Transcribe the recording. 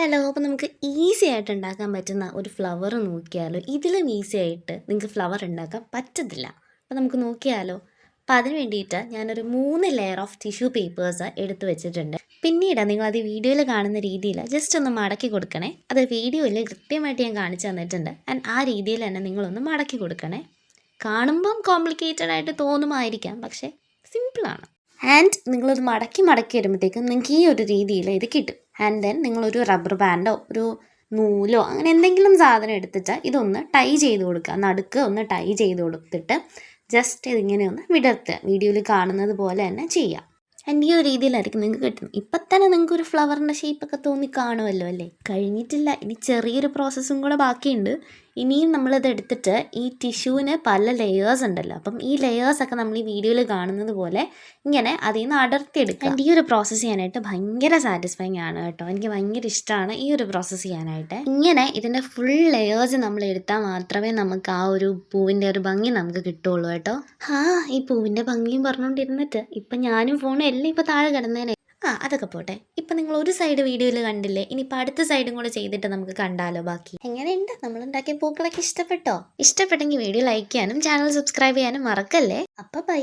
Hello, അപ്പോൾ നമുക്ക് easy ആയിട്ട് ഉണ്ടാക്കാൻ പറ്റുന്ന ഒരു ഫ്ലവർ നോക്കിയാലോ? ഇതിലും ഈസി ആയിട്ട് നിങ്ങൾക്ക് ഫ്ലവർ ഉണ്ടാക്കാൻ പറ്റത്തില്ല. അപ്പോൾ നമുക്ക് നോക്കിയാലോ? അപ്പോൾ അതിന് വേണ്ടിയിട്ട് ഞാനൊരു 3 ലെയർ ഓഫ് ടിഷ്യൂ പേപ്പേഴ്സ് എടുത്ത് വെച്ചിട്ടുണ്ട്. പിന്നീട് നിങ്ങൾ അത് വീഡിയോയിൽ കാണുന്ന രീതിയിൽ ജസ്റ്റ് ഒന്ന് മടക്കി കൊടുക്കണേ. അത് വീഡിയോയിൽ കൃത്യമായിട്ട് ഞാൻ കാണിച്ചു തന്നിട്ടുണ്ട്. ആൻഡ് ആ രീതിയിൽ തന്നെ നിങ്ങളൊന്ന് മടക്കി കൊടുക്കണേ. കാണുമ്പം കോംപ്ലിക്കേറ്റഡ് ആയിട്ട് തോന്നുമായിരിക്കാം, പക്ഷേ സിമ്പിളാണ്. ആൻഡ് നിങ്ങളത് മടക്കി വരുമ്പോഴത്തേക്കും നിങ്ങൾക്ക് ഈ ഒരു രീതിയിൽ ഇത് കിട്ടും. ആൻഡ് ദെൻ നിങ്ങളൊരു റബ്ബർ ബാൻഡോ ഒരു നൂലോ അങ്ങനെ എന്തെങ്കിലും സാധനം എടുത്തിട്ട് ഇതൊന്ന് ടൈ ചെയ്ത് കൊടുക്കുക. നടുക്ക് ഒന്ന് ടൈ ചെയ്ത് കൊടുത്തിട്ട് ജസ്റ്റ് ഇതിങ്ങനെ ഒന്ന് വിടർത്തുക. വീഡിയോയിൽ കാണുന്നത് പോലെ തന്നെ ചെയ്യുക. ആൻഡ് ഈ ഒരു രീതിയിലായിരിക്കും നിങ്ങൾക്ക് കിട്ടുന്നത്. ഇപ്പം തന്നെ നിങ്ങൾക്ക് ഒരു ഫ്ലവറിൻ്റെ ഷേപ്പൊക്കെ തോന്നി കാണുമല്ലോ അല്ലേ? കഴിഞ്ഞിട്ടില്ല, ഇനി ചെറിയൊരു പ്രോസസ്സും കൂടെ ബാക്കിയുണ്ട്. ഇനിയും നമ്മളിത് എടുത്തിട്ട് ഈ ടിഷ്യൂവിന് പല ലെയേഴ്സ് ഉണ്ടല്ലോ, അപ്പം ഈ ലെയേഴ്സൊക്കെ നമ്മൾ ഈ വീഡിയോയിൽ കാണുന്നത് പോലെ ഇങ്ങനെ അതിൽ നിന്ന് അടർത്തിയെടുക്കുക. ആൻഡ് ഈ ഒരു പ്രോസസ്സ് ചെയ്യാനായിട്ട് ഭയങ്കര സാറ്റിസ്ഫൈങ് ആണ് കേട്ടോ. എനിക്ക് ഭയങ്കര ഇഷ്ടമാണ് ഈ ഒരു പ്രോസസ്സ് ചെയ്യാനായിട്ട്. ഇങ്ങനെ ഇതിൻ്റെ ഫുൾ ലെയേഴ്സ് നമ്മൾ എടുത്താൽ മാത്രമേ നമുക്ക് ആ ഒരു പൂവിൻ്റെ ഒരു ഭംഗി നമുക്ക് കിട്ടുള്ളൂ കേട്ടോ. ഈ പൂവിൻ്റെ ഭംഗിയും പറഞ്ഞുകൊണ്ടിരുന്നിട്ട് ഇപ്പം ഞാനും ഫോണും എല്ലാം ഇപ്പോൾ താഴെ കിടന്നേനെ. അതൊക്കെ പോട്ടെ. ഇപ്പം നിങ്ങൾ ഒരു സൈഡ് വീഡിയോയിൽ കണ്ടില്ലേ, ഇനിയിപ്പോൾ അടുത്ത സൈഡും കൂടെ ചെയ്തിട്ട് നമുക്ക് കണ്ടാലോ ബാക്കി. എങ്ങനെയുണ്ട്? നമ്മളുണ്ടാക്കിയ പൂക്കളൊക്കെ ഇഷ്ടപ്പെട്ടോ? ഇഷ്ടപ്പെട്ടെങ്കിൽ വീഡിയോ ലൈക്ക് ചെയ്യാനും ചാനൽ സബ്സ്ക്രൈബ് ചെയ്യാനും മറക്കല്ലേ. അപ്പം ബൈ.